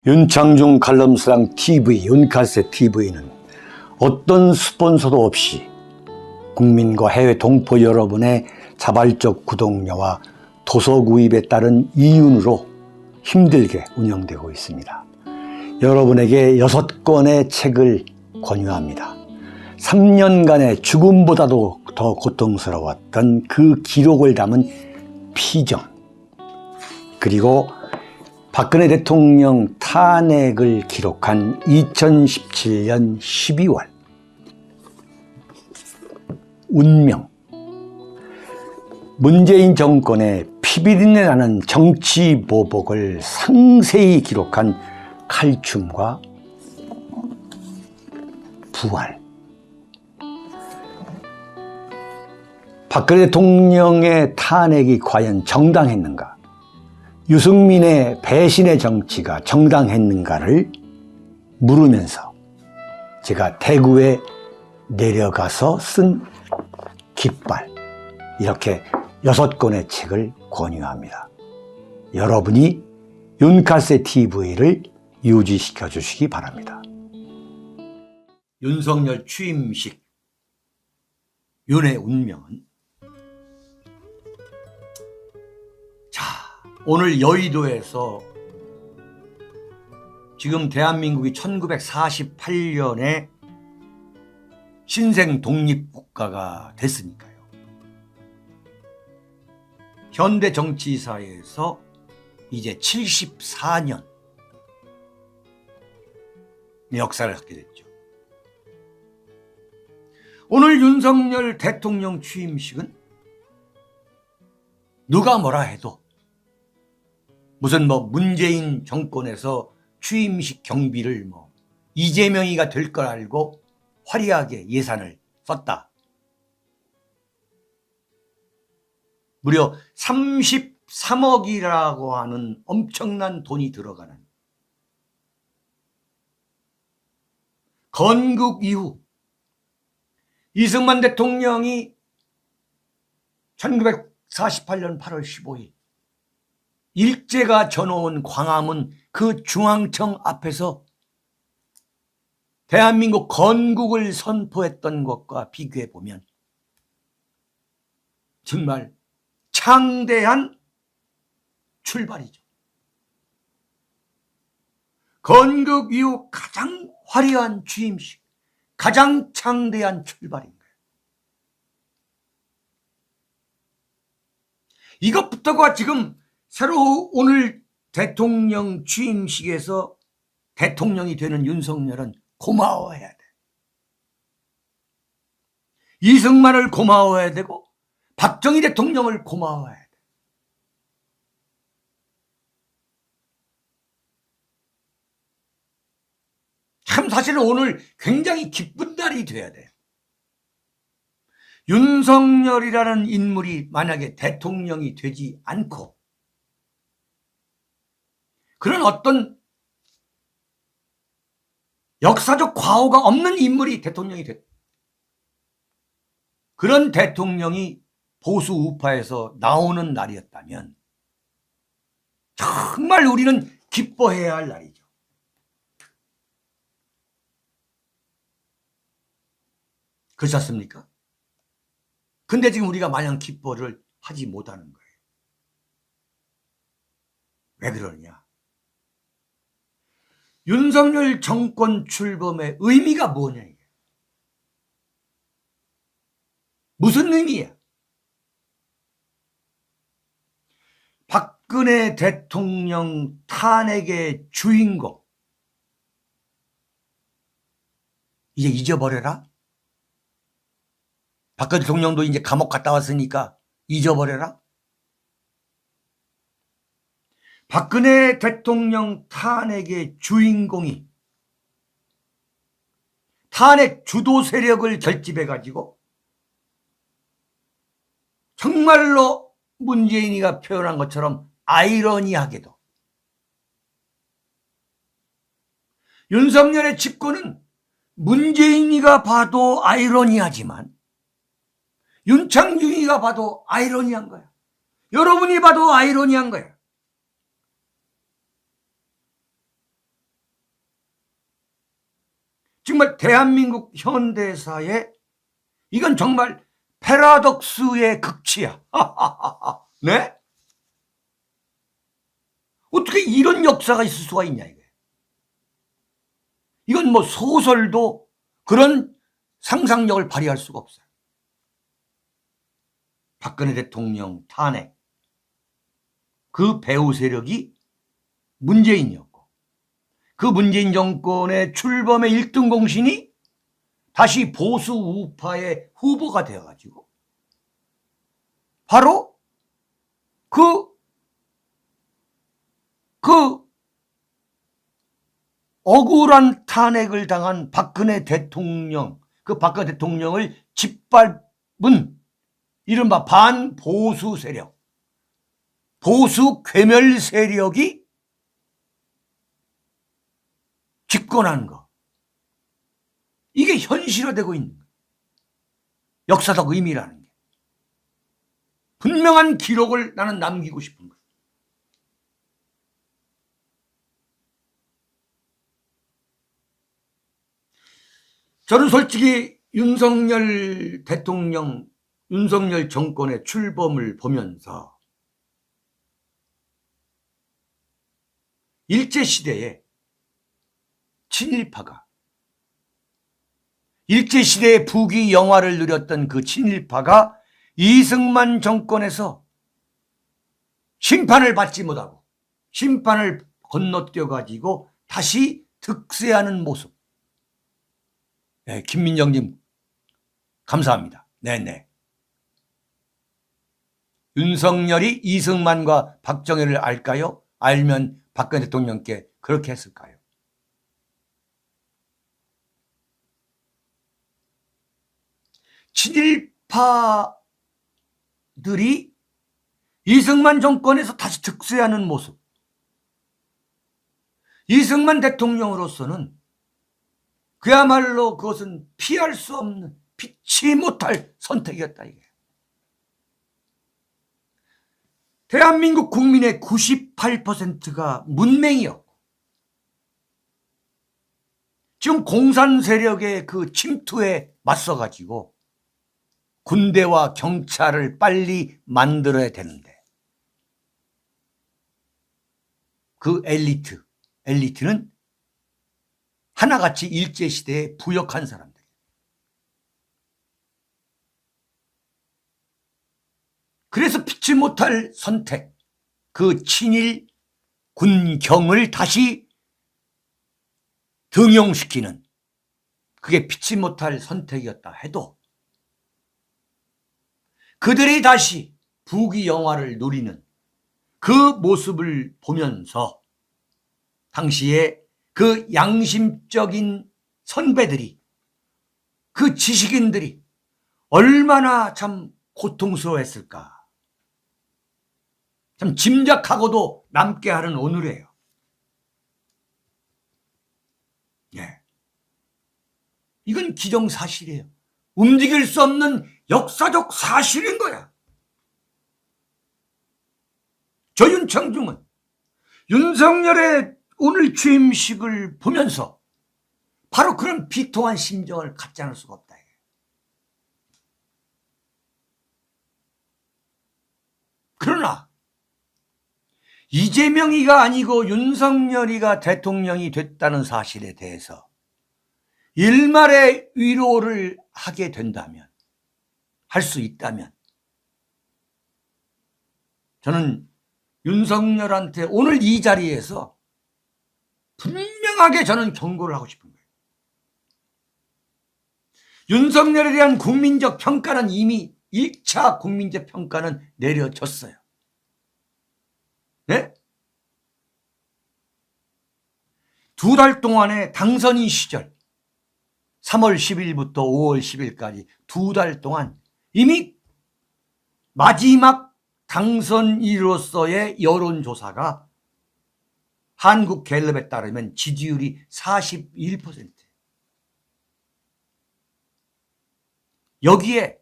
윤창중 칼럼스랑 TV, 윤칼세 TV는 어떤 스폰서도 없이 국민과 해외 동포 여러분의 자발적 구독료와 도서 구입에 따른 이윤으로 힘들게 운영되고 있습니다. 여러분에게 6권의 책을 권유합니다. 3년간의 죽음보다도 더 고통스러웠던 그 기록을 담은 피정, 그리고 박근혜 대통령 탄핵을 기록한 2017년 12월 운명, 문재인 정권의 피비린내 나는 정치 보복을 상세히 기록한 칼춤과 부활, 박근혜 대통령의 탄핵이 과연 정당했는가, 유승민의 배신의 정치가 정당했는가를 물으면서 제가 대구에 내려가서 쓴 깃발, 이렇게 6권의 책을 권유합니다. 여러분이 윤칼세 TV를 유지시켜 주시기 바랍니다. 윤석열 취임식, 윤의 운명은, 오늘 여의도에서 지금 대한민국이 1948년에 신생 독립국가가 됐으니까요. 현대 정치사에서 이제 74년 역사를 갖게 됐죠. 오늘 윤석열 대통령 취임식은 누가 뭐라 해도 무슨 문재인 정권에서 취임식 경비를 이재명이가 될 걸 알고 화려하게 예산을 썼다. 무려 33억이라고 하는 엄청난 돈이 들어가는 건국 이후 이승만 대통령이 1948년 8월 15일 일제가 전어온 광화문 그 중앙청 앞에서 대한민국 건국을 선포했던 것과 비교해 보면 정말 창대한 출발이죠. 건국 이후 가장 화려한 취임식, 가장 창대한 출발인 거예요. 이것부터가 지금 새로 오늘 대통령 취임식에서 대통령이 되는 윤석열은 고마워해야 돼. 이승만을 고마워해야 되고 박정희 대통령을 고마워해야 돼. 참 사실은 오늘 굉장히 기쁜 날이 돼야 돼. 윤석열이라는 인물이 만약에 대통령이 되지 않고 그런 어떤 역사적 과오가 없는 인물이 대통령이 됐다. 그런 대통령이 보수 우파에서 나오는 날이었다면 정말 우리는 기뻐해야 할 날이죠. 그렇지 않습니까? 근데 지금 우리가 마냥 기뻐를 하지 못하는 거예요. 왜 그러느냐? 윤석열 정권 출범의 의미가 뭐냐 이게. 무슨 의미야? 박근혜 대통령 탄핵의 주인공 이제 잊어버려라? 박근혜 대통령도 이제 감옥 갔다 왔으니까 잊어버려라? 박근혜 대통령 탄핵의 주인공이 탄핵 주도 세력을 결집해가지고 정말로 문재인이가 표현한 것처럼 아이러니하게도 윤석열의 집권은 문재인이가 봐도 아이러니하지만 윤창중이가 봐도 아이러니한 거야. 여러분이 봐도 아이러니한 거야. 정말 대한민국 현대사에 이건 정말 패러독스의 극치야. 네? 어떻게 이런 역사가 있을 수가 있냐 이게. 이건 뭐 소설도 그런 상상력을 발휘할 수가 없어요. 박근혜 대통령 탄핵, 그 배후 세력이 문재인이었고, 그 문재인 정권의 출범의 1등 공신이 다시 보수 우파의 후보가 되어가지고 바로 그 억울한 탄핵을 당한 박근혜 대통령, 그 박근혜 대통령을 짓밟은 이른바 반보수 세력, 보수 괴멸 세력이 집권하는 거. 이게 현실화되고 있는 거예요. 역사적 의미라는 게. 분명한 기록을 나는 남기고 싶은 거예요. 저는 솔직히 윤석열 대통령, 윤석열 정권의 출범을 보면서 일제시대에 친일파가, 일제시대의 부귀 영화를 누렸던 그 친일파가 이승만 정권에서 심판을 받지 못하고 심판을 건너뛰어가지고 다시 득세하는 모습. 네, 김민정님 감사합니다. 네네. 윤석열이 이승만과 박정희를 알까요? 알면 박근혜 대통령께 그렇게 했을까요? 친일파들이 이승만 정권에서 다시 득세하는 모습. 이승만 대통령으로서는 그야말로 그것은 피할 수 없는, 피치 못할 선택이었다 이게. 대한민국 국민의 98%가 문맹이었고, 지금 공산 세력의 그 침투에 맞서가지고 군대와 경찰을 빨리 만들어야 되는데, 그 엘리트는 하나같이 일제시대에 부역한 사람들. 그래서 피치 못할 선택, 그 친일 군경을 다시 등용시키는, 그게 피치 못할 선택이었다 해도 그들이 다시 부귀 영화를 누리는 그 모습을 보면서 당시에 그 양심적인 선배들이, 그 지식인들이 얼마나 참 고통스러워했을까. 참 짐작하고도 남게 하는 오늘이에요. 예. 이건 기정사실이에요. 움직일 수 없는 역사적 사실인 거야. 조윤창중은 윤석열의 오늘 취임식을 보면서 바로 그런 비통한 심정을 갖지 않을 수가 없다. 그러나 이재명이가 아니고 윤석열이가 대통령이 됐다는 사실에 대해서 일말의 위로를 하게 된다면, 할 수 있다면, 저는 윤석열한테 오늘 이 자리에서 분명하게 저는 경고를 하고 싶은 거예요. 윤석열에 대한 국민적 평가는 이미 1차 국민적 평가는 내려졌어요. 네? 2달 동안의 당선인 시절, 3월 10일부터 5월 10일까지 2달 동안 이미 마지막 당선인으로서의 여론조사가 한국갤럽에 따르면 지지율이 41%. 여기에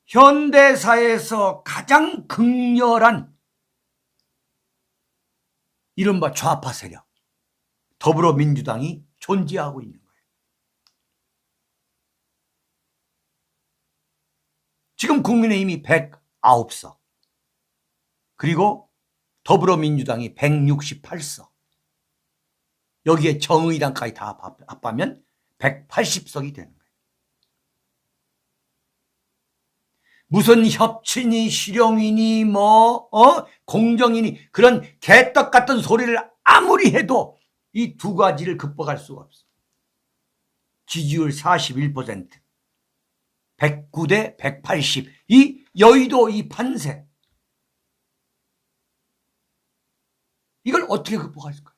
현대사에서 가장 극렬한 이른바 좌파 세력, 더불어민주당이 존재하고 있는 거예요. 지금 국민의힘이 109석, 그리고 더불어민주당이 168석, 여기에 정의당까지 다 합하면 180석이 되는 거예요. 무슨 협친이 실용이니 공정이니 그런 개떡 같은 소리를 아무리 해도 이 두 가지를 극복할 수가 없어. 지지율 41%, 109대 180, 이 여의도 이 판세, 이걸 어떻게 극복할 수가?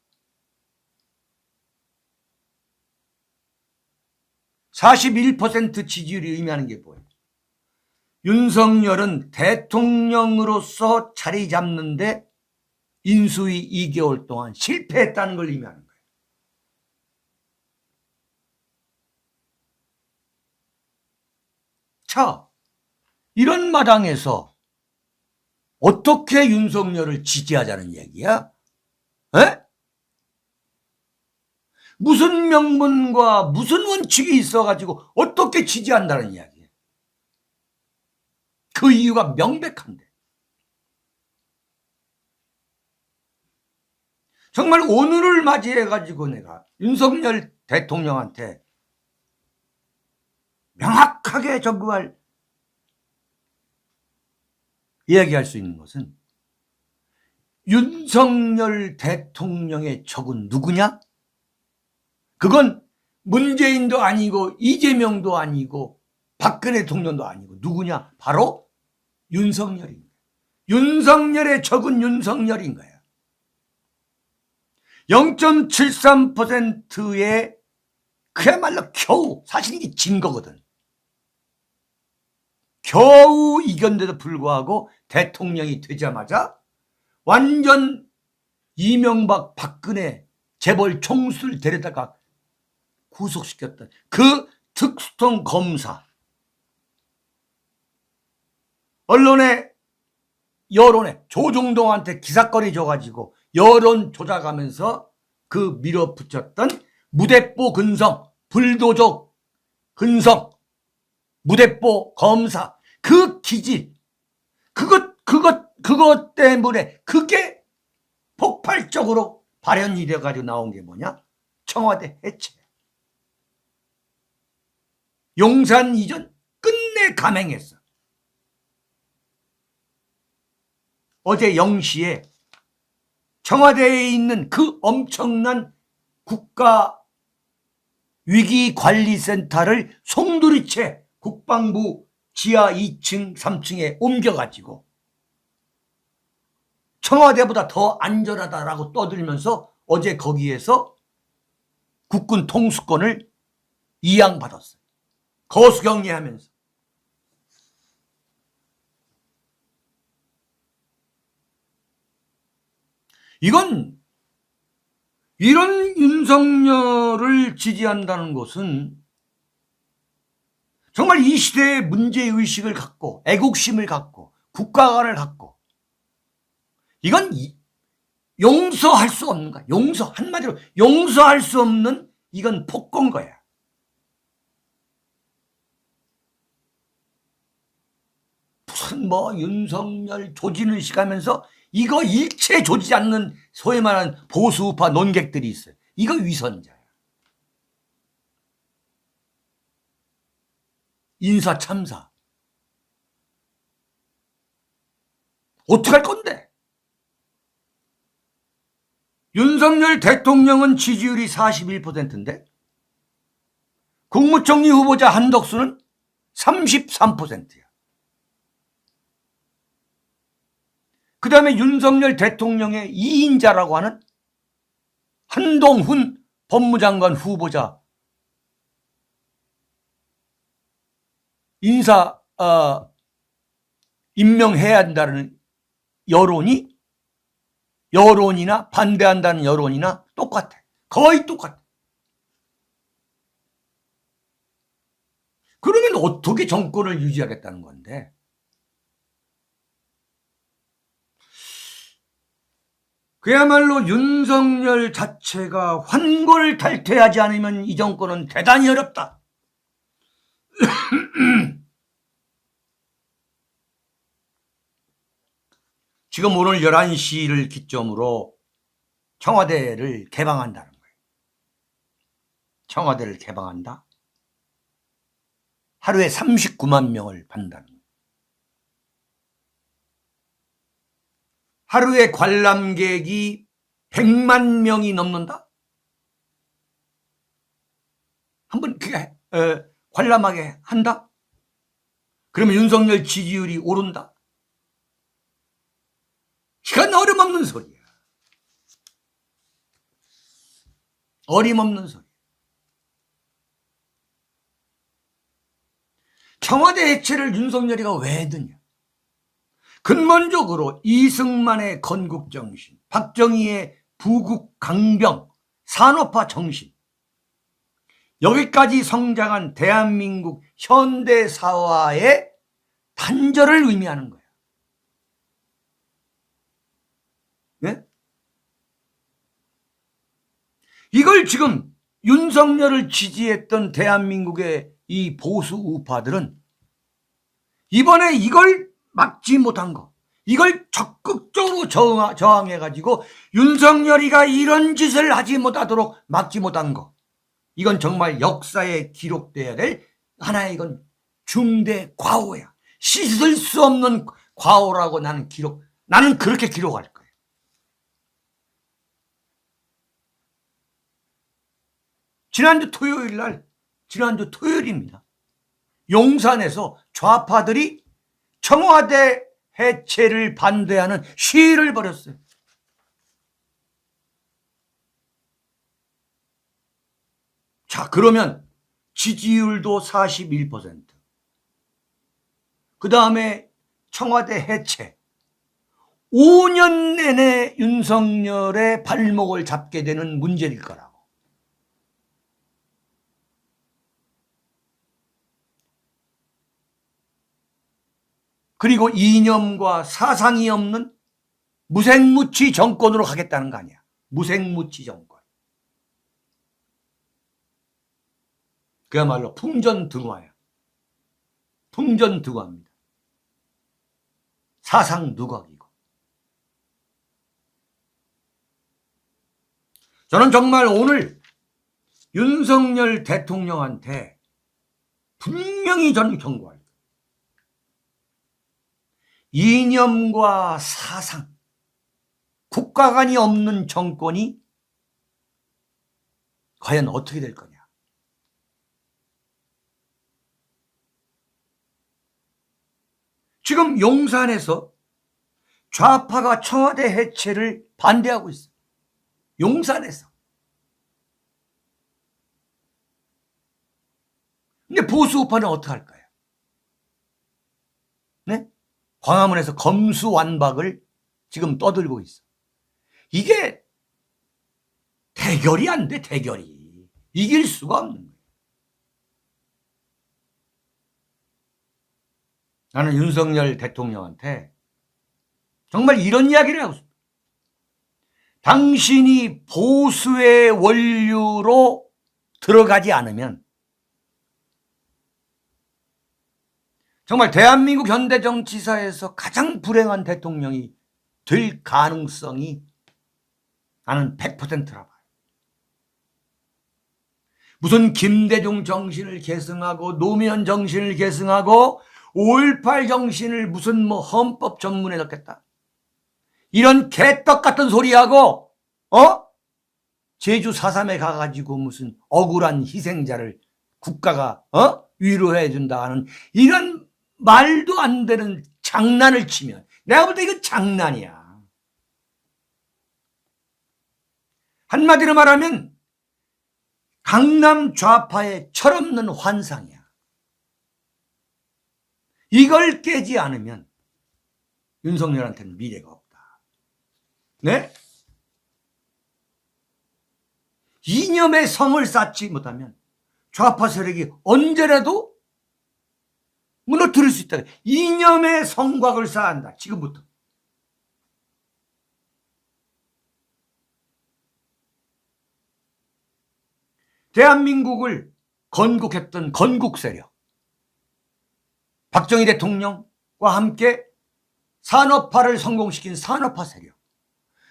41% 지지율이 의미하는 게 뭐예요? 윤석열은 대통령으로서 자리 잡는데 인수위 2개월 동안 실패했다는 걸 의미하는 거예요. 자, 이런 마당에서 어떻게 윤석열을 지지하자는 얘기야? 에? 무슨 명분과 무슨 원칙이 있어가지고 어떻게 지지한다는 이야기예요? 그 이유가 명백한데. 정말 오늘을 맞이해가지고 내가 윤석열 대통령한테 명확하게 정말 이야기할 수 있는 것은, 윤석열 대통령의 적은 누구냐? 그건 문재인도 아니고 이재명도 아니고 박근혜 대통령도 아니고 누구냐? 바로 윤석열인 거야. 윤석열의 적은 윤석열인 거야. 0.73%의 그야말로 겨우, 사실 이게 진 거거든. 겨우 이겼는데도 불구하고 대통령이 되자마자 완전 이명박 박근혜 재벌 총수를 데려다가 구속시켰던 그 특수통 검사, 언론에 여론에 조중동한테 기사거리 줘가지고 여론 조작하면서 그 밀어붙였던 무대뽀 근성, 불도저 근성, 무대뽀 검사, 그 기질, 그것 때문에 그게 폭발적으로 발현이 돼가지고 나온 게 뭐냐? 청와대 해체. 용산 이전 끝내 감행했어. 어제 0시에 청와대에 있는 그 엄청난 국가위기관리센터를 송두리째 국방부 지하 2층, 3층에 옮겨가지고 청와대보다 더 안전하다라고 떠들면서 어제 거기에서 국군 통수권을 이양받았어요. 거수경리하면서. 이건, 이런 윤석열을 지지한다는 것은 정말 이 시대의 문제의식을 갖고 애국심을 갖고 국가관을 갖고, 이건 용서할 수 없는 거야. 한마디로 용서할 수 없는, 이건 폭거인 거야. 무슨 윤석열 조진의식 하면서 이거 일체 조지지 않는 소위 말하는 보수우파 논객들이 있어요. 이거 위선자야. 인사참사. 어떡할 건데? 윤석열 대통령은 지지율이 41%인데 국무총리 후보자 한덕수는 33%야. 그 다음에 윤석열 대통령의 2인자라고 하는 한동훈 법무장관 후보자 임명해야 한다는 여론이나 반대한다는 여론이나 똑같아. 거의 똑같아. 그러면 어떻게 정권을 유지하겠다는 건데? 그야말로 윤석열 자체가 환골탈퇴하지 않으면 이 정권은 대단히 어렵다. 지금 오늘 11시를 기점으로 청와대를 개방한다는 거예요. 청와대를 개방한다. 하루에 39만 명을 받는다는 거예요. 하루에 관람객이 100만 명이 넘는다? 한번 그게 관람하게 한다? 그러면 윤석열 지지율이 오른다? 이건 어림없는 소리야. 어림없는 소리. 청와대 해체를 윤석열이가 왜 드냐? 근본적으로 이승만의 건국정신, 박정희의 부국 강병, 산업화 정신, 여기까지 성장한 대한민국 현대사화의 단절을 의미하는 거예요. 네? 이걸 지금 윤석열을 지지했던 대한민국의 이 보수 우파들은 이번에 이걸 막지 못한 거, 이걸 적극적으로 저항해가지고 윤석열이가 이런 짓을 하지 못하도록 막지 못한 거, 이건 정말 역사에 기록돼야 될 하나의 이건 중대 과오야. 씻을 수 없는 과오라고 나는 그렇게 기록할 거예요. 지난주 토요일입니다. 용산에서 좌파들이 청와대 해체를 반대하는 시위를 벌였어요. 자, 그러면 지지율도 41%. 그 다음에 청와대 해체. 5년 내내 윤석열의 발목을 잡게 되는 문제일 거라고. 그리고 이념과 사상이 없는 무색무취 정권으로 가겠다는 거 아니야. 무색무취 정권. 그야말로 풍전등화야. 풍전등화입니다. 사상 누각이고. 저는 정말 오늘 윤석열 대통령한테 분명히 저는 경고할 거예요. 이념과 사상, 국가관이 없는 정권이 과연 어떻게 될 거냐. 지금 용산에서 좌파가 청와대 해체를 반대하고 있어요. 용산에서. 근데 보수우파는 어떻게 할까요? 네? 광화문에서 검수완박을 지금 떠들고 있어. 이게 대결이 안 돼, 대결이. 이길 수가 없는 거예요. 나는 윤석열 대통령한테 정말 이런 이야기를 하고 싶어요. 당신이 보수의 원류로 들어가지 않으면 정말 대한민국 현대 정치사에서 가장 불행한 대통령이 될 가능성이 나는 100%라 봐요. 무슨 김대중 정신을 계승하고 노무현 정신을 계승하고 5.18 정신을 무슨 헌법 전문에 넣겠다. 이런 개떡 같은 소리하고 제주 4.3에 가가지고 무슨 억울한 희생자를 국가가 위로해 준다 하는 이런 말도 안 되는 장난을 치면 내가 볼 때 이거 장난이야. 한마디로 말하면 강남 좌파의 철없는 환상이야. 이걸 깨지 않으면 윤석열한테는 미래가 없다. 네? 이념의 성을 쌓지 못하면 좌파 세력이 언제라도 무너뜨릴 수 있다. 이념의 성곽을 쌓아야 한다. 지금부터. 대한민국을 건국했던 건국 세력. 박정희 대통령과 함께 산업화를 성공시킨 산업화 세력,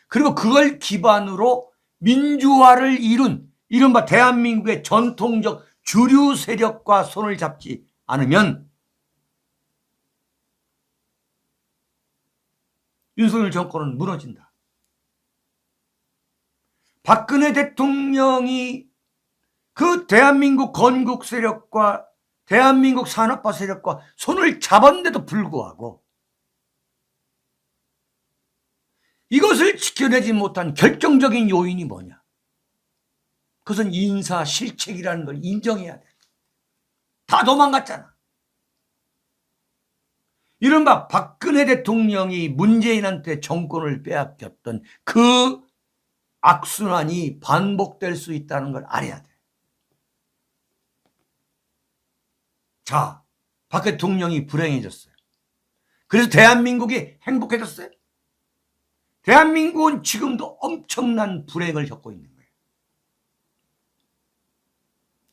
그리고 그걸 기반으로 민주화를 이룬 이른바 대한민국의 전통적 주류 세력과 손을 잡지 않으면 윤석열 정권은 무너진다. 박근혜 대통령이 그 대한민국 건국 세력과 대한민국 산업화 세력과 손을 잡았는데도 불구하고 이것을 지켜내지 못한 결정적인 요인이 뭐냐? 그것은 인사 실책이라는 걸 인정해야 돼. 다 도망갔잖아. 이른바 박근혜 대통령이 문재인한테 정권을 빼앗겼던 그 악순환이 반복될 수 있다는 걸 알아야 돼. 자, 박 대통령이 불행해졌어요. 그래서 대한민국이 행복해졌어요. 대한민국은 지금도 엄청난 불행을 겪고 있는 거예요.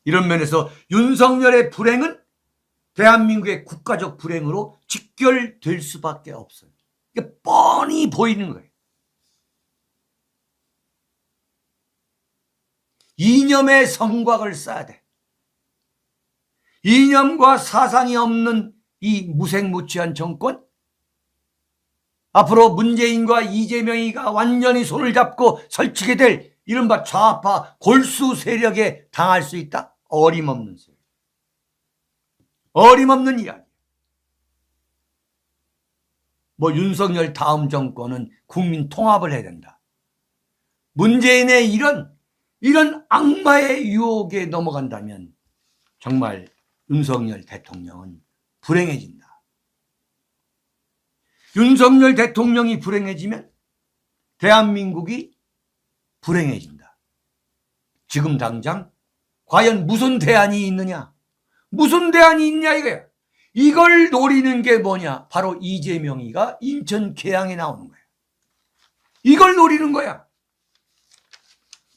이런 면에서 윤석열의 불행은 대한민국의 국가적 불행으로 직결될 수밖에 없어요. 이게 뻔히 보이는 거예요. 이념의 성곽을 쌓아야 돼. 이념과 사상이 없는 이 무색무취한 정권, 앞으로 문재인과 이재명이가 완전히 손을 잡고 설치게 될 이른바 좌파 골수 세력에 당할 수 있다? 어림없는 세력. 어림없는 이야기. 뭐 윤석열 다음 정권은 국민 통합을 해야 된다. 문재인의 이런 악마의 유혹에 넘어간다면 정말 윤석열 대통령은 불행해진다. 윤석열 대통령이 불행해지면 대한민국이 불행해진다. 지금 당장 과연 무슨 대안이 있느냐? 무슨 대안이 있냐 이거야. 이걸 노리는 게 뭐냐? 바로 이재명이가 인천 계양에 나오는 거야. 이걸 노리는 거야.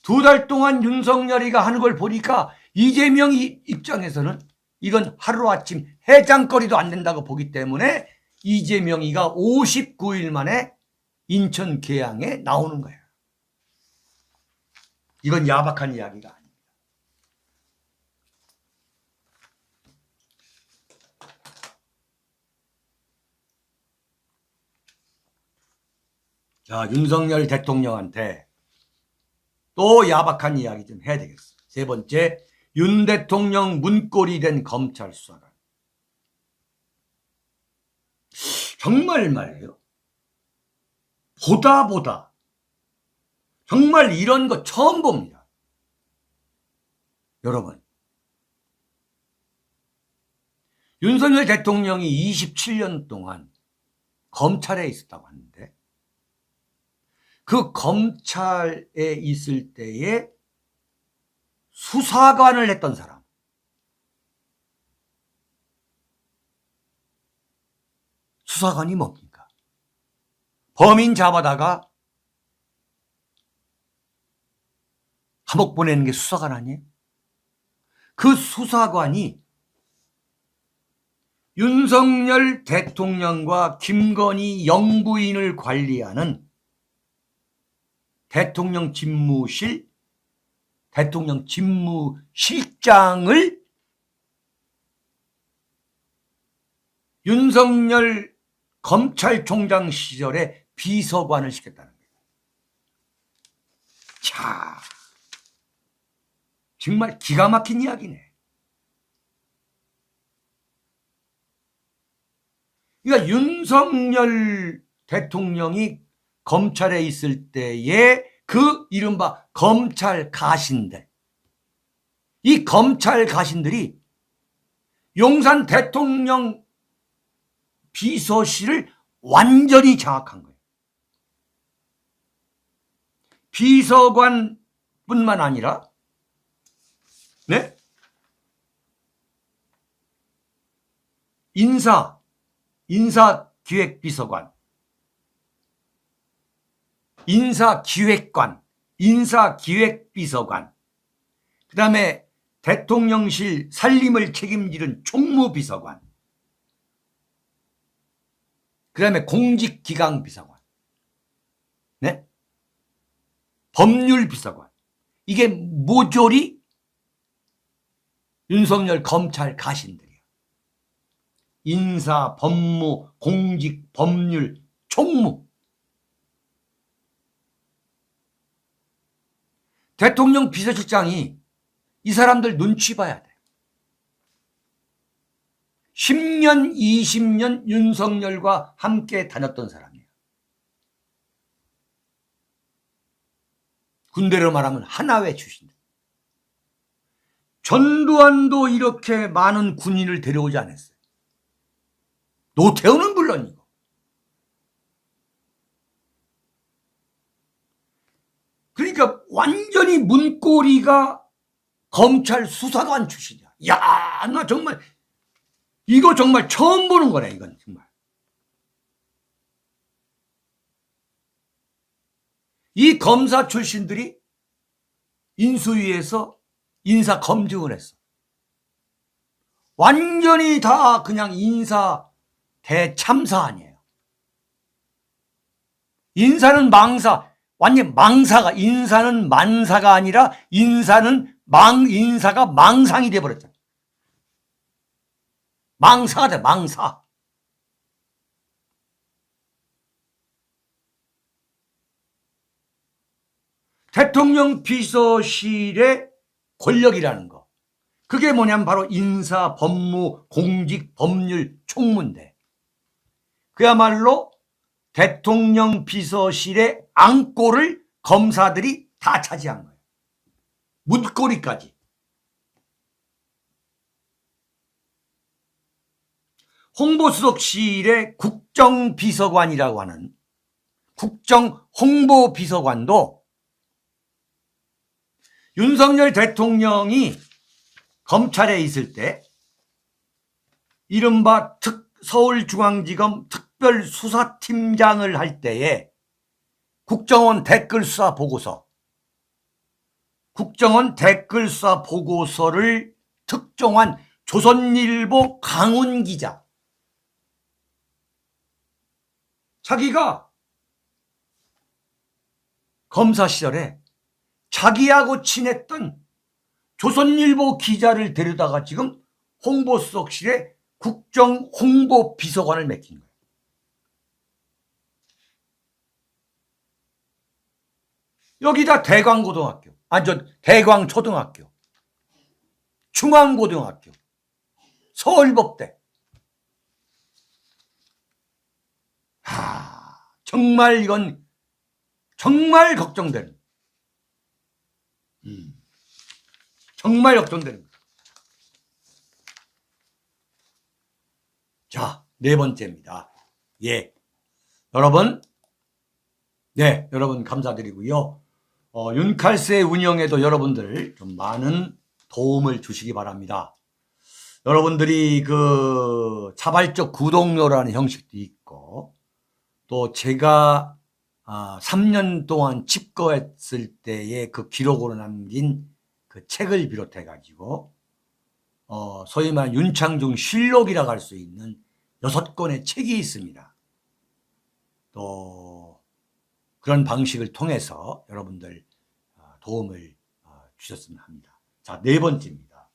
2달 동안 윤석열이가 하는 걸 보니까 이재명 입장에서는 이건 하루아침 해장거리도 안 된다고 보기 때문에 이재명이가 59일 만에 인천 계양에 나오는 거야. 이건 야박한 이야기가 아닙니다. 자, 윤석열 대통령한테 또 야박한 이야기 좀 해야 되겠어. 세 번째, 윤 대통령 문고리 된 검찰 수사관. 정말 말이에요. 보다 정말 이런 거 처음 봅니다. 여러분, 윤석열 대통령이 27년 동안 검찰에 있었다고 하는데 그 검찰에 있을 때에 수사관을 했던 사람, 수사관이 뭡니까? 범인 잡아다가 감옥 보내는 게 수사관 아니에요? 그 수사관이 윤석열 대통령과 김건희 영부인을 관리하는 대통령 집무실장을 윤석열 검찰총장 시절에 비서관을 시켰다는 거예요. 자, 정말 기가 막힌 이야기네. 그러니까 윤석열 대통령이 검찰에 있을 때의 그 이른바 검찰 가신들, 이 검찰 가신들이 용산 대통령 비서실을 완전히 장악한 거예요. 비서관뿐만 아니라 네? 인사기획비서관, 인사기획관, 인사기획비서관, 그 다음에 대통령실 살림을 책임지는 총무비서관, 그 다음에 공직기강비서관, 네? 법률비서관. 이게 모조리 윤석열 검찰 가신들이야. 인사, 법무, 공직, 법률, 총무. 대통령 비서실장이 이 사람들 눈치 봐야 돼. 10년, 20년 윤석열과 함께 다녔던 사람이에요. 군대로 말하면 하나회 출신들. 전두환도 이렇게 많은 군인을 데려오지 않았어요. 노태우는 물론이고. 그러니까 완전히 문고리가 검찰 수사관 출신이야. 야, 나 정말 이거 정말 처음 보는 거네, 이건 정말. 이 검사 출신들이 인수위에서 인사 검증을 했어. 완전히 다 그냥 인사 대참사 아니에요. 인사는 망사, 완전 망사가, 인사는 만사가 아니라 인사가 망상이 돼버렸잖아. 망사가 돼, 망사. 대통령 비서실의 권력이라는 거. 그게 뭐냐면 바로 인사, 법무, 공직, 법률, 총무인데. 그야말로 대통령 비서실의 앙꼬를 검사들이 다 차지한 거예요. 문고리까지. 홍보수석실의 국정비서관이라고 하는 국정홍보비서관도 윤석열 대통령이 검찰에 있을 때 이른바 서울중앙지검 특별수사팀장을 할 때에 국정원 댓글수사 보고서를 특종한 조선일보 강훈 기자, 자기가 검사 시절에 자기하고 친했던 조선일보 기자를 데려다가 지금 홍보수석실에 국정홍보비서관을 맡긴 거예요. 여기다 대광고등학교, 대광초등학교, 중앙고등학교, 서울법대. 정말 이건 정말 걱정되는. 정말 걱정되는. 자, 네 번째입니다. 예. 여러분, 네, 여러분 감사드리고요. 윤칼세 운영에도 여러분들 좀 많은 도움을 주시기 바랍니다. 여러분들이 그 자발적 구독료라는 형식도 있고, 또 제가 3년 동안 집거했을 때의 그 기록으로 남긴 그 책을 비롯해 가지고 소위 말하는 윤창중 실록이라고 할 수 있는 6권의 책이 있습니다. 또 그런 방식을 통해서 여러분들 도움을 주셨으면 합니다. 자, 네 번째입니다.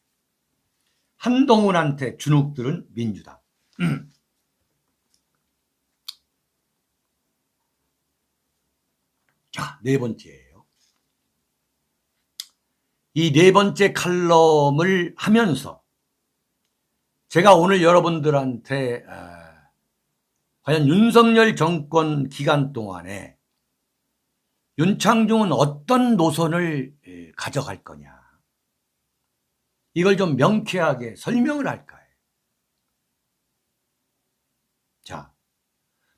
한동훈한테 주눅들은 민주당. 자, 네 번째예요. 이 네 번째 칼럼을 하면서 제가 오늘 여러분들한테 과연 윤석열 정권 기간 동안에 윤창중은 어떤 노선을 가져갈 거냐, 이걸 좀 명쾌하게 설명을 할까요? 자,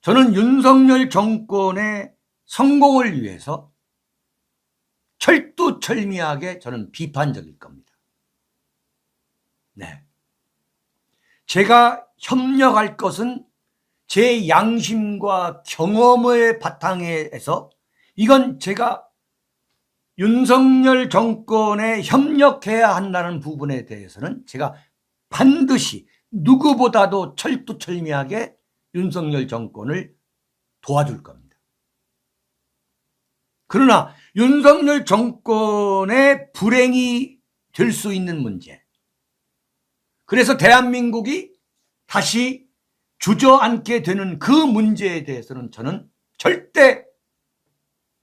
저는 윤석열 정권의 성공을 위해서 철두철미하게 저는 비판적일 겁니다. 네. 제가 협력할 것은 제 양심과 경험의 바탕에서 이건 제가 윤석열 정권에 협력해야 한다는 부분에 대해서는 제가 반드시 누구보다도 철두철미하게 윤석열 정권을 도와줄 겁니다. 그러나 윤석열 정권의 불행이 될 수 있는 문제, 그래서 대한민국이 다시 주저앉게 되는 그 문제에 대해서는 저는 절대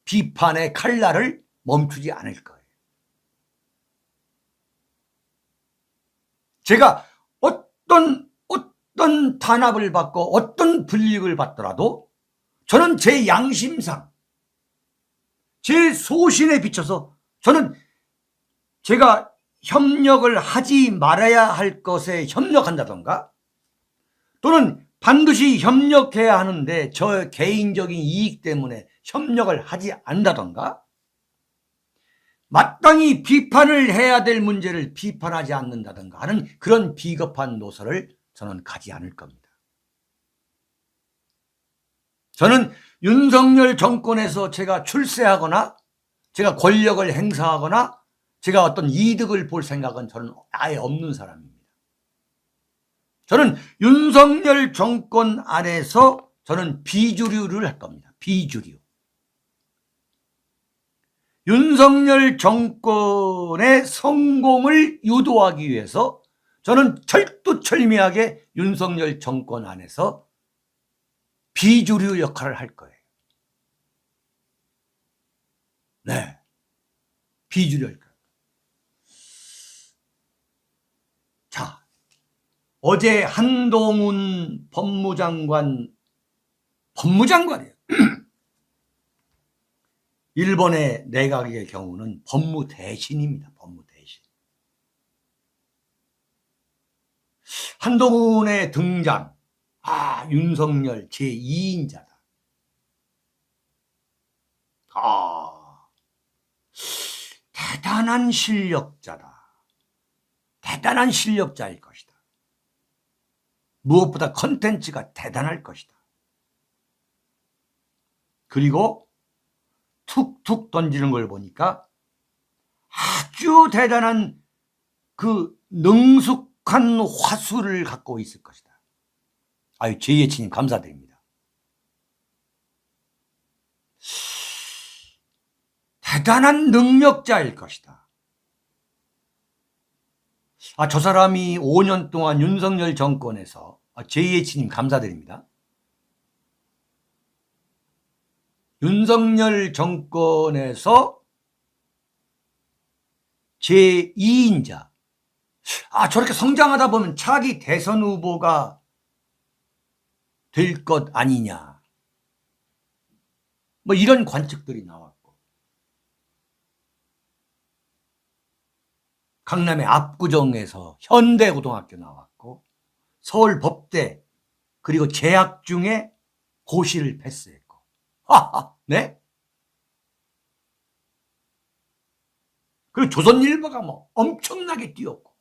비판의 칼날을 멈추지 않을 거예요. 제가 어떤 탄압을 받고 어떤 불이익을 받더라도 저는 제 양심상, 제 소신에 비춰서 저는 제가 협력을 하지 말아야 할 것에 협력한다던가, 또는 반드시 협력해야 하는데 저 개인적인 이익 때문에 협력을 하지 않는다던가, 마땅히 비판을 해야 될 문제를 비판하지 않는다던가 하는 그런 비겁한 노선을 저는 가지 않을 겁니다. 저는 윤석열 정권에서 제가 출세하거나 제가 권력을 행사하거나 제가 어떤 이득을 볼 생각은 저는 아예 없는 사람입니다. 저는 윤석열 정권 안에서 저는 비주류를 할 겁니다. 비주류. 윤석열 정권의 성공을 유도하기 위해서 저는 철두철미하게 윤석열 정권 안에서 비주류 역할을 할 거예요. 네. 비주류 할 거예요. 자, 어제 한동훈 법무장관이에요. 일본의 내각의 경우는 법무대신입니다. 법무대신. 한동훈의 등장, 윤석열 제2인자다. 대단한 실력자다. 대단한 실력자일 것이다. 무엇보다 컨텐츠가 대단할 것이다. 그리고 툭툭 던지는 걸 보니까 아주 대단한 그 능숙한 화술을 갖고 있을 것이다. 아유, 제예치님 감사드립니다. 대단한 능력자일 것이다. 저 사람이 5년 동안 윤석열 정권에서, 제예치님 감사드립니다. 윤석열 정권에서 제2인자. 저렇게 성장하다 보면 차기 대선 후보가 될 것 아니냐. 뭐 이런 관측들이 나왔고. 강남의 압구정에서 현대고등학교 나왔고, 서울법대, 그리고 재학 중에 고시를 패스했고. 네? 그리고 조선일보가 뭐 엄청나게 띄웠고,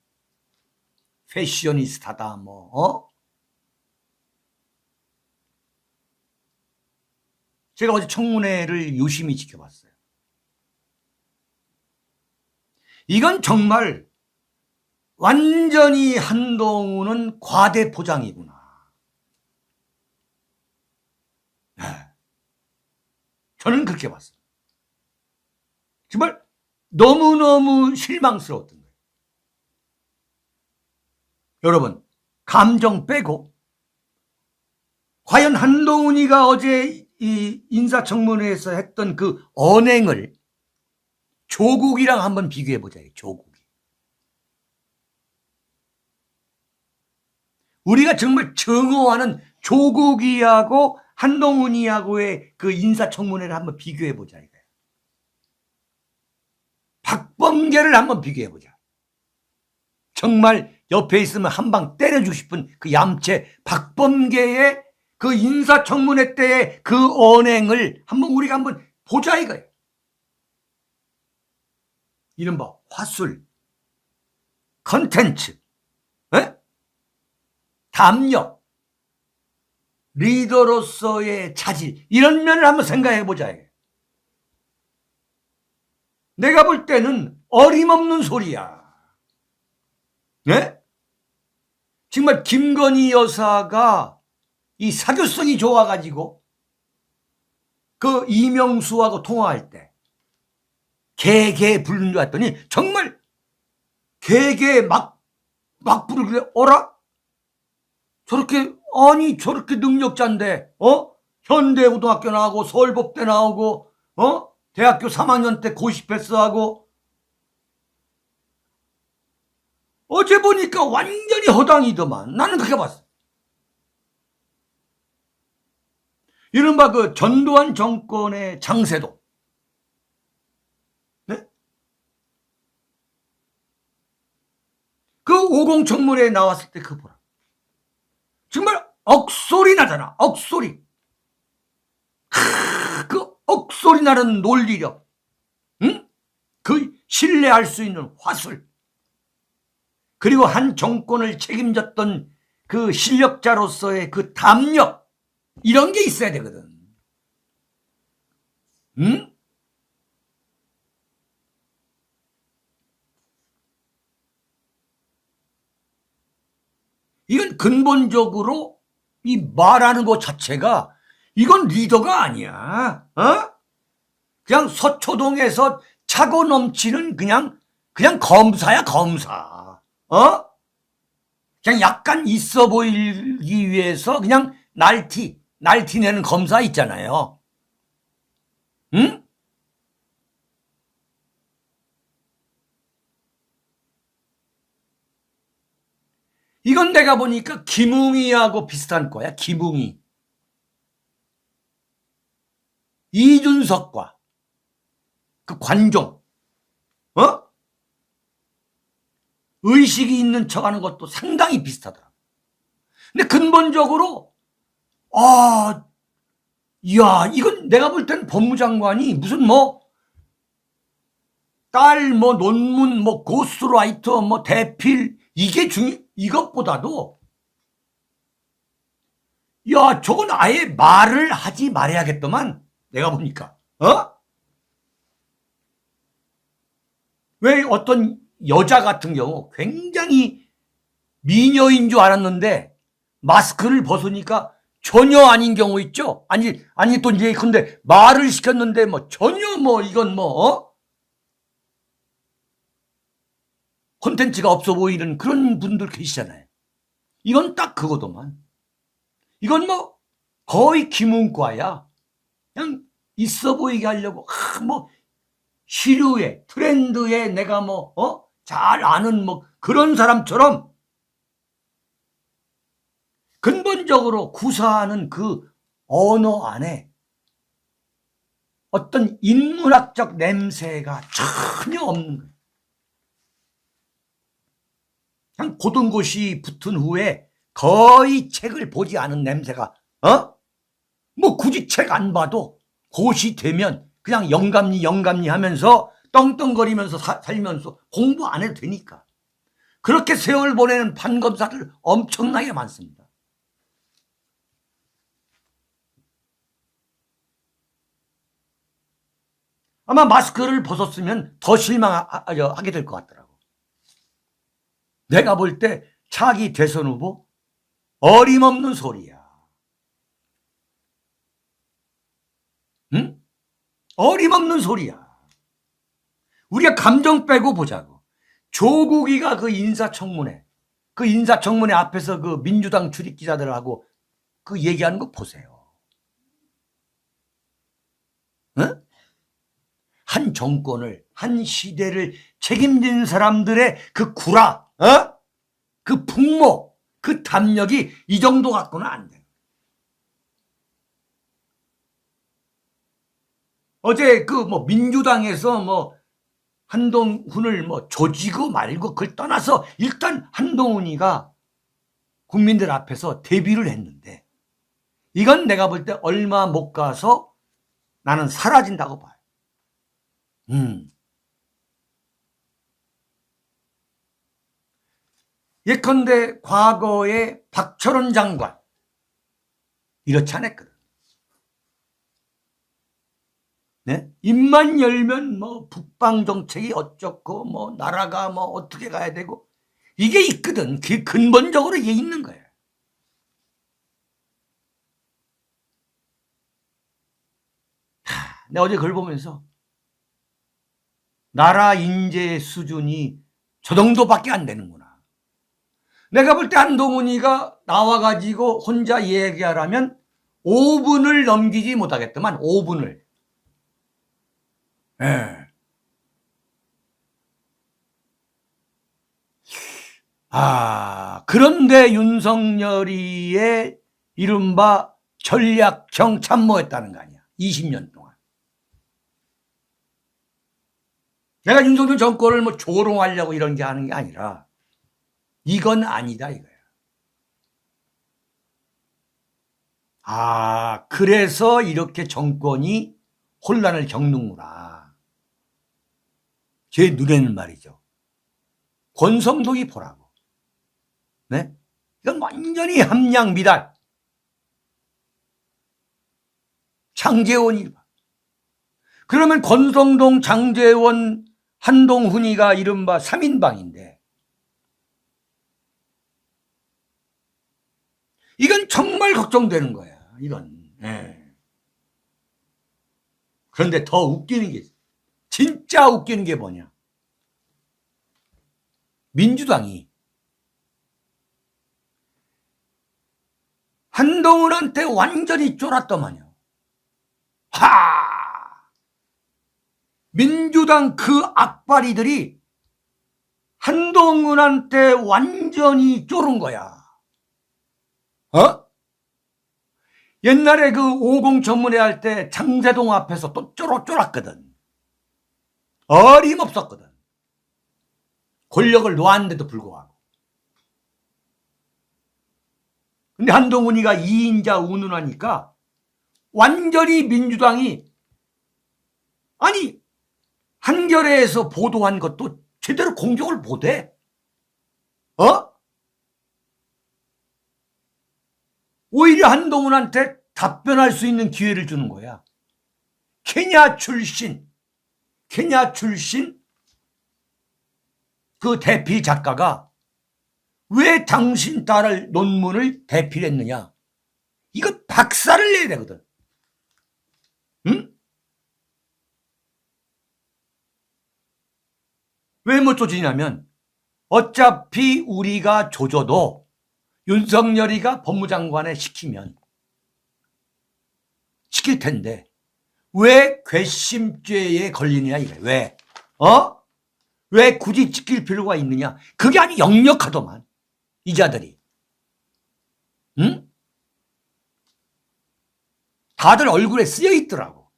패셔니스타다 제가 어제 청문회를 유심히 지켜봤어요. 이건 정말 완전히 한동훈은 과대포장이구나. 네. 저는 그렇게 봤어요. 정말 너무너무 실망스러웠던 거예요. 여러분, 감정 빼고 과연 한동훈이가 어제 이 인사청문회에서 했던 그 언행을 조국이랑 한번 비교해 보자. 조국이. 우리가 정말 증오하는 조국이하고 한동훈이하고의 그 인사청문회를 한번 비교해 보자. 박범계를 한번 비교해 보자. 정말 옆에 있으면 한 방 때려주고 싶은 그 얌체 박범계의 그 인사청문회 때의 그 언행을 우리가 한번 보자 이거예요. 이른바 화술, 컨텐츠, 담력, 리더로서의 자질, 이런 면을 한번 생각해 보자. 내가 볼 때는 어림없는 소리야. 네? 정말 김건희 여사가 이 사교성이 좋아가지고 그 이명수하고 통화할 때 개개 부르는 줄 알았더니 정말 개개 막 부르길래 어라? 저렇게 아니 저렇게 능력자인데 현대고등학교 나오고 서울법대 나오고 대학교 3학년 때 고시 패스하고 어제 보니까 완전히 허당이더만. 나는 그렇게 봤어. 이른바 그 전두환 정권의 장세도. 네? 그 오공청문회에 나왔을 때 그거 보라. 정말 억소리 나잖아. 억소리. 그 억소리 나는 논리력. 응? 그 신뢰할 수 있는 화술. 그리고 한 정권을 책임졌던 그 실력자로서의 그 담력. 이런 게 있어야 되거든. 응? 이건 근본적으로 이 말하는 것 자체가 이건 리더가 아니야. 그냥 서초동에서 차고 넘치는 그냥 검사야, 검사. 그냥 약간 있어 보이기 위해서 그냥 날티 내는 검사 있잖아요. 응? 이건 내가 보니까 김웅이하고 비슷한 거야. 김웅이. 이준석과 그 관종. 의식이 있는 척하는 것도 상당히 비슷하더라. 근데 근본적으로 이야, 이건 내가 볼 때는 법무장관이 무슨 딸 논문 고스트라이터 대필 이게 이것보다도 야, 저건 아예 말을 하지 말아야겠더만. 내가 보니까. 왜 어떤 여자 같은 경우 굉장히 미녀인 줄 알았는데 마스크를 벗으니까 전혀 아닌 경우 있죠. 아니 또 이제 근데 말을 시켰는데 전혀 이건 콘텐츠가 없어 보이는 그런 분들 계시잖아요. 이건 딱 그거더만. 이건 거의 김웅과야. 그냥 있어 보이게 하려고 시류에 트렌드에 내가 잘 아는 그런 사람처럼 근본적으로 구사하는 그 언어 안에 어떤 인문학적 냄새가 전혀 없는 거예요. 그냥 고등고시 붙은 후에 거의 책을 보지 않은 냄새가 굳이 책 안 봐도 고시 되면 그냥 영감리 하면서 떵떵거리면서 살면서 공부 안 해도 되니까. 그렇게 세월 보내는 판검사들 엄청나게 많습니다. 아마 마스크를 벗었으면 더 실망하게 될 것 같더라고. 내가 볼 때 차기 대선 후보 어림없는 소리야. 응? 어림없는 소리야. 우리가 감정 빼고 보자고. 조국이가 그 인사청문회 앞에서 그 민주당 출입 기자들하고 그 얘기하는 거 보세요. 응? 한 정권을, 한 시대를 책임진 사람들의 그 구라, 그 풍모, 그 담력이 이 정도 갖고는 안 돼. 어제 그 민주당에서 한동훈을 조지고 말고 그걸 떠나서 일단 한동훈이가 국민들 앞에서 데뷔를 했는데 이건 내가 볼 때 얼마 못 가서 나는 사라진다고 봐요. 예컨대 과거에 박철원 장관 이렇지 않았거든. 네? 입만 열면 북방 정책이 어쩌고 나라가 어떻게 가야 되고 이게 있거든. 그게 근본적으로 이게 있는 거예요. 내가 어제 글 보면서 나라 인재 수준이 저 정도밖에 안 되는구나. 내가 볼 때 한동훈이가 나와가지고 혼자 얘기하라면 5분을 넘기지 못하겠더만. 5분을. 예. 그런데 윤석열이의 이른바 전략형 참모했다는 거 아니야. 20년 동안. 내가 윤석열 정권을 뭐 조롱하려고 이런 게 하는 게 아니라 이건 아니다 이거야. 그래서 이렇게 정권이 혼란을 겪는구나. 제 눈에는 말이죠. 권성동이 보라고. 네? 이건 완전히 함량 미달. 장제원이. 그러면 권성동, 장제원, 한동훈이가 이른바 3인방인데 이건 정말 걱정되는 거야. 이건. 네. 그런데 더 웃기는 게 진짜 웃기는 게 뭐냐. 민주당이 한동훈한테 완전히 쫄았더만요. 민주당 그 악바리들이 한동훈한테 완전히 쫄은 거야. 옛날에 그 50 전문회 할 때 장세동 앞에서 또 쫄았거든. 어림없었거든. 권력을 놓았는데도 불구하고. 근데 한동훈이가 2인자 운운하니까 완전히 민주당이 한겨레에서 보도한 것도 제대로 공격을 못해. 오히려 한동훈한테 답변할 수 있는 기회를 주는 거야. 케냐 출신 그 대필 작가가 왜 당신 딸을 논문을 대필했느냐. 이거 박살을 내야 되거든. 응? 왜 못 조지냐면 어차피 우리가 조져도 윤석열이가 법무장관에 시킬 텐데 왜 괘씸죄에 걸리느냐 이래. 왜? 왜 굳이 지킬 필요가 있느냐. 그게 아주 역력하더만 이 자들이. 응? 다들 얼굴에 쓰여 있더라고.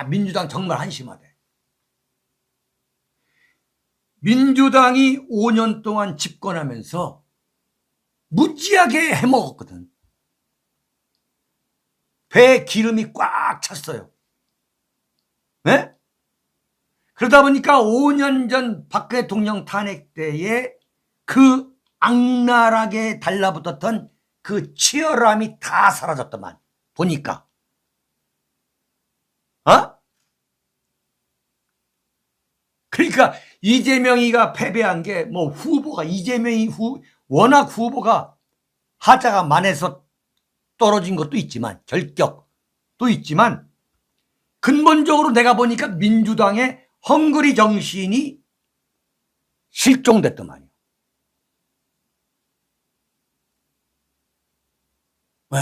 민주당 정말 한심하대. 민주당이 5년 동안 집권하면서 무지하게 해먹었거든. 배에 기름이 꽉 찼어요. 네? 그러다 보니까 5년 전 박 대통령 탄핵 때에 그 악랄하게 달라붙었던 그 치열함이 다 사라졌더만. 보니까. 그러니까 이재명이가 패배한 게 뭐 후보가 워낙 후보가 하자가 만해서 떨어진 것도 있지만 결격도 있지만 근본적으로 내가 보니까 민주당의 헝그리 정신이 실종됐더만요. 왜?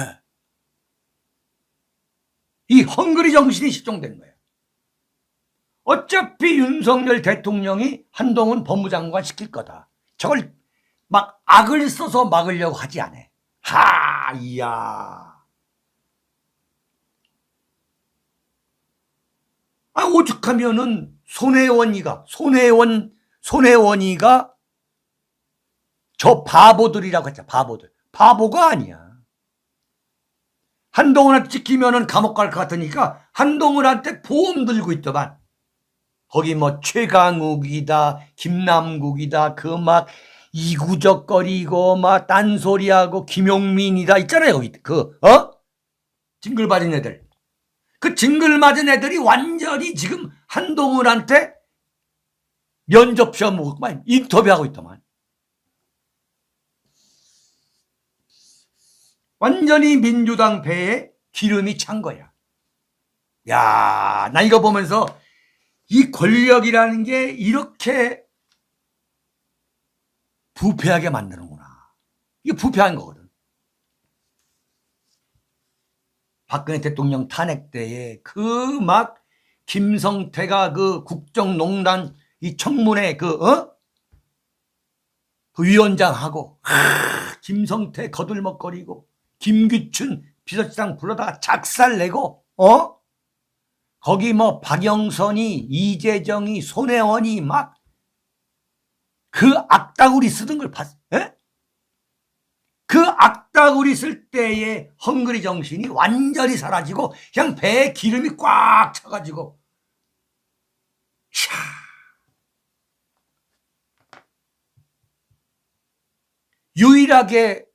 이 헝그리 정신이 실종된 거예요. 어차피 윤석열 대통령이 한동훈 법무장관 시킬 거다. 저걸 막 악을 써서 막으려고 하지 않아. 이야. 오죽하면은 손혜원이가 저 바보들이라고 했잖아. 바보들. 바보가 아니야. 한동훈한테 찍히면은 감옥 갈 것 같으니까 한동훈한테 보험 들고 있더만. 거기 뭐 최강욱이다, 김남국이다, 그 막 이구적거리고 막 딴소리하고 김용민이다 있잖아요. 거기 징글 맞은 애들. 그 징글 맞은 애들이 완전히 지금 한동훈한테 면접 시험 보고 인터뷰하고 있더만. 완전히 민주당 배에 기름이 찬 거야. 야, 나 이거 보면서 이 권력이라는 게 이렇게 부패하게 만드는구나. 이게 부패한 거거든. 박근혜 대통령 탄핵 때에 그 막 김성태가 그 국정농단 이 청문회 그 위원장하고 김성태 거들먹거리고 김기춘 비서실장 불러다가 작살내고 거기 뭐 박영선이 이재정이 손혜원이 막 그 악다구리 쓰던 걸 봤어. 그 악다구리 쓸 때의 헝그리 정신이 완전히 사라지고 그냥 배에 기름이 꽉 차가지고 유일하게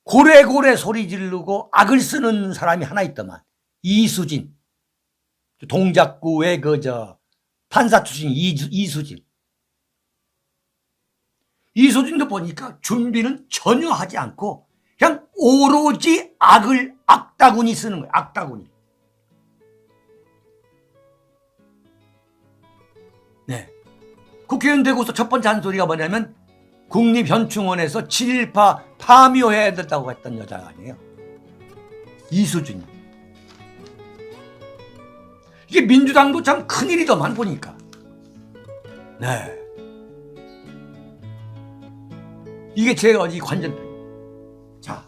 고래고래 소리 지르고 악을 쓰는 사람이 하나 있더만. 이수진. 동작구의 판사 출신 이수진. 이수진도 보니까 준비는 전혀 하지 않고 그냥 오로지 악다구니 쓰는 거예요. 악다구니. 네. 국회의원 되고서 첫 번째 한 소리가 뭐냐면 국립현충원에서 7.18 파묘해야 된다고 했던 여자가 아니에요. 이수진이. 이게 민주당도 참 큰일이더만 보니까. 네. 이게 제가 어디 관전. 자.